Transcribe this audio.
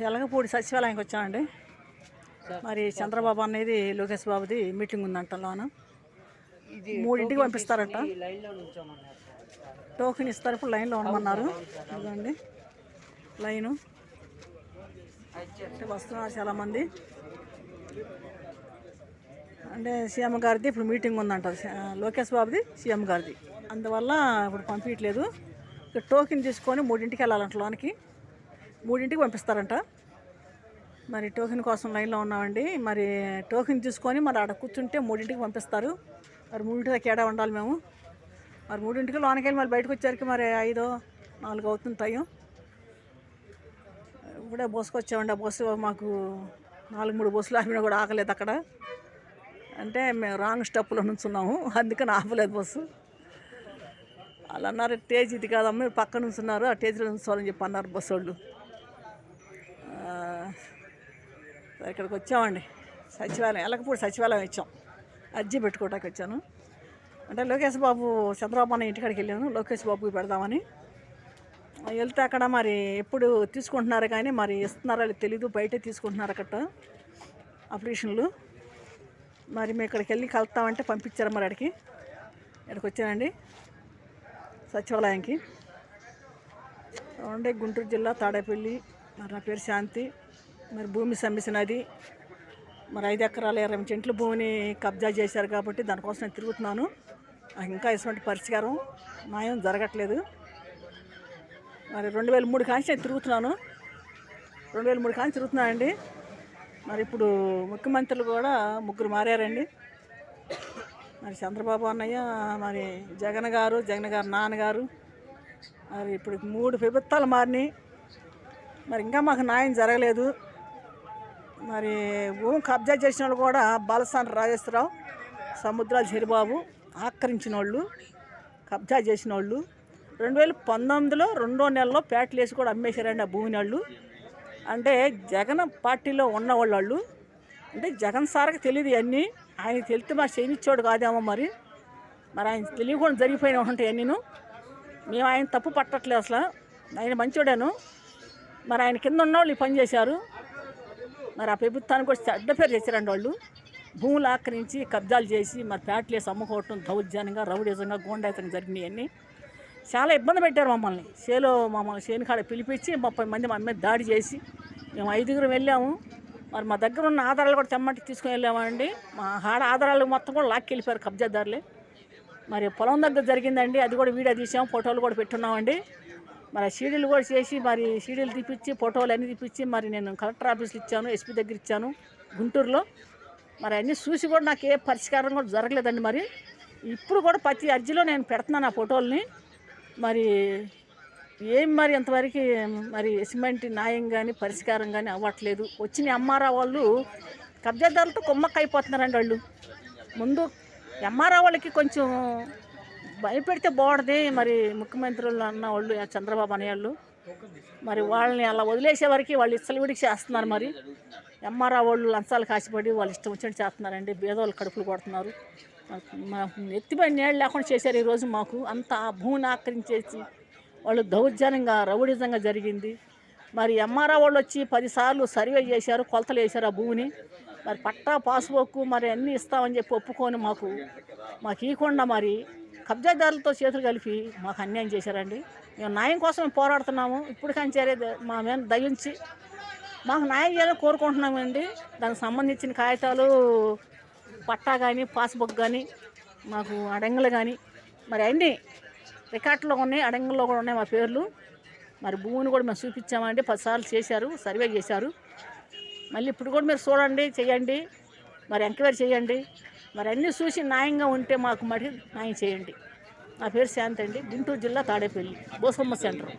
ఎలగపూడి సచివాలయానికి వచ్చామండి. మరి చంద్రబాబు అనేది లోకేష్ బాబుది మీటింగ్ ఉందంట. లోన 3ంటికి పంపిస్తారంట. టోకెన్ ఇస్తారు. ఇప్పుడు లైన్లో ఉండమన్నారు. ఇదండి లైను వస్తున్నారు చాలామంది. అంటే సీఎం గారిది ఇప్పుడు మీటింగ్ ఉందంట. లోకేష్ బాబుది సీఎం గారిది. అందువల్ల ఇప్పుడు పంపించట్లేదు. ఇక్కడ టోకెన్ తీసుకొని 3ంటికి వెళ్ళాలంట. లోనికి 3ంటికి పంపిస్తారంట. మరి టోకెన్ కోసం లైన్లో ఉన్నామండి. మరి టోకెన్ తీసుకొని మరి ఆడ కూర్చుంటే 3ంటికి పంపిస్తారు. మరి 3ంటి దాకా ఏడా ఉండాలి మేము. మరి 3ంటికి లోనికి వెళ్ళి మళ్ళీ బయటకు వచ్చేసరికి మరి 5-4 అవుతుంది టైం. ఇప్పుడే బస్సుకు వచ్చామండి. ఆ బస్సు మాకు 4-3 బస్సులు ఆపినా కూడా ఆగలేదు అక్కడ. అంటే మేము రాంగ్ స్టెప్పులో నుంచున్నాము, అందుకని ఆపలేదు బస్సు. వాళ్ళు అన్నారు టేజ్ ఇది కాదమ్మా, మీరు పక్కన నుంచున్నారు, ఆ టేజ్లో నుంచోవాలని చెప్పి అన్నారు బస్సు వాళ్ళు. ఇక్కడికి వచ్చామండి. సచివాలయం ఎలగపూడి సచివాలయం ఇచ్చాం. అర్జీ పెట్టుకోవడానికి వచ్చాను. అంటే లోకేష్ బాబు చంద్రబాబు అన్న ఇంటికాడికి వెళ్ళాను. లోకేష్ బాబుకి పెడదామని వెళ్తే అక్కడ మరి ఎప్పుడు తీసుకుంటున్నారు కానీ మరి ఇస్తున్నారో తెలీదు. బయటే తీసుకుంటున్నారు అక్కడ అప్లికేషన్లు. మరి మేము ఇక్కడికి వెళ్ళి కలుస్తామంటే పంపించారు. మరి ఇక్కడికి వచ్చానండి సచివాలయానికి. అంటే గుంటూరు జిల్లా తాడేపల్లి. మరి నా పేరు శాంతి. మరి భూమి సమస్యనది. మరి 5 ఎకరాల 20 సెంట్ల భూమిని కబ్జా చేశారు కాబట్టి దానికోసం నేను తిరుగుతున్నాను. నాకు ఇంకా ఇటువంటి పరిష్కారం న్యాయం జరగట్లేదు. మరి 2003 కాంచి నేను తిరుగుతున్నాను. 2003 కాంచి తిరుగుతున్నానండి. మరి ఇప్పుడు ముఖ్యమంత్రులు కూడా 3 మారారండి. మరి చంద్రబాబు అన్నయ్య, మరి జగన్ గారు నాన్నగారు, మరి ఇప్పుడు 3 ప్రభుత్వాలు మారినాయి. మరి ఇంకా మాకు న్యాయం జరగలేదు. మరి భూమి కబ్జా చేసిన వాళ్ళు కూడా బాలసాని రాజేశ్వరరావు, సముద్రాల చెరిబాబు ఆక్రమించిన వాళ్ళు, కబ్జా చేసిన వాళ్ళు 2019లో 2వ నెలలో పేటలు వేసి కూడా అమ్మేశారండి ఆ భూమిని వాళ్ళు. అంటే జగన్ పార్టీలో ఉన్నవాళ్ళు. అంటే జగన్ సార్కి తెలియదు ఇవన్నీ. ఆయన తెలితే మరి చేయనిచ్చాడు కాదేమో. మరి ఆయన తెలియకుండా జరిగిపోయినా ఉంటాయి అన్నీను. మేము ఆయన తప్పు పట్టట్లేదు అసలు. ఆయన మంచోడాను. మరి ఆయన కింద ఉన్నవాళ్ళు ఈ పని చేశారు. మరి ఆ ప్రభుత్వానికి కూడా చెడ్డ పేరు చేశారండి వాళ్ళు. భూములు ఆక్రమించి కబ్జాలు చేసి మరి పేటలు వేసి అమ్ముకోవటం దౌర్జన్యంగా, రౌడీజంగా, గోండాయితంగా జరిగినాయన్నీ. చాలా ఇబ్బంది పెట్టారు మమ్మల్ని. చేను కాడ పిలిపించి 30 మంది మా మీద దాడి చేసి మేము 5గురు వెళ్ళాము. మరి మా దగ్గర ఉన్న ఆధారాలు కూడా తెమ్మంటే తీసుకుని వెళ్ళామండి. మా ఆధారాలు మొత్తం కూడా లాక్కెళ్ళిపోయారు కబ్జాదారులే. మరి పొలం దగ్గర జరిగిందండి. అది కూడా వీడియో తీసాము, ఫోటోలు కూడా పెట్టున్నామండి. మరి సీడీలు కూడా చేసి మరి సీడీలు తీపిచ్చి ఫోటోలు అన్నీ తీపిచ్చి మరి నేను కలెక్టర్ ఆఫీస్లో ఇచ్చాను, ఎస్పీ దగ్గర ఇచ్చాను గుంటూరులో. మరి అన్నీ చూసి కూడా నాకు ఏ పరిష్కారం కూడా జరగలేదండి. మరి ఇప్పుడు కూడా ప్రతి అర్జీలో నేను పెడుతున్నాను ఆ ఫోటోల్ని. మరి మరి ఇంతవరకు మరి ఎస్మెంట్ న్యాయం కానీ పరిష్కారం కానీ అవ్వట్లేదు. వచ్చిన ఎంఆర్ఓ వాళ్ళు కబ్జాదారులతో కుమ్మక్క అయిపోతున్నారండి వాళ్ళు. ముందు ఎంఆర్ఓ వాళ్ళకి కొంచెం భయపెడితే బాగుంటుంది. మరి ముఖ్యమంత్రులు అన్న వాళ్ళు చంద్రబాబు అనేవాళ్ళు మరి వాళ్ళని అలా వదిలేసే వరకు వాళ్ళు ఇచ్చలవిడికి చేస్తున్నారు. మరి ఎంఆర్ఓ వాళ్ళు లంచాలు కాసిపడి వాళ్ళు ఇష్టం వచ్చినట్టు చేస్తున్నారండి. పేదవాళ్ళు కడుపులు కొడుతున్నారు. ఎత్తిపై నీళ్ళు లేకుండా చేశారు ఈరోజు. మాకు అంత భూమిని ఆక్రమించేసి వాళ్ళు దౌర్జన్యంగా, రౌడిజంగా జరిగింది. మరి ఎంఆర్ఓ వాళ్ళు వచ్చి 10 సార్లు సర్వే చేశారు, కొలతలు వేశారు ఆ భూమిని. మరి పట్టా పాస్బుక్ మరి అన్నీ ఇస్తామని చెప్పి ఒప్పుకొని మాకు ఇవ్వకుండా మరి కబ్జాదారులతో చేతులు కలిపి మాకు అన్యాయం చేశారండి. మేము న్యాయం కోసం పోరాడుతున్నాము. ఇప్పుడు కానీ చేరే మా మీద దయించి మాకు న్యాయం చేయాలని కోరుకుంటున్నామండి. దానికి సంబంధించిన కాగితాలు పట్టా కానీ పాస్బుక్ కానీ మాకు అడంగులు కానీ మరి అన్నీ రికార్డులో ఉన్నాయి, అడంగుల్లో కూడా ఉన్నాయి మా పేర్లు. మరి భూమిని కూడా మేము చూపించామండి. 10 సార్లు చేశారు, సర్వే చేశారు. మళ్ళీ ఇప్పుడు కూడా మీరు చూడండి, చేయండి, మరి ఎంక్వైరీ చేయండి. మరి అన్నీ చూసి న్యాయంగా ఉంటే మాకు మరి న్యాయం చేయండి. నా పేరు శాంతి అండి. గుంటూరు జిల్లా తాడేపల్లి బోసమ్మ సెంటర్.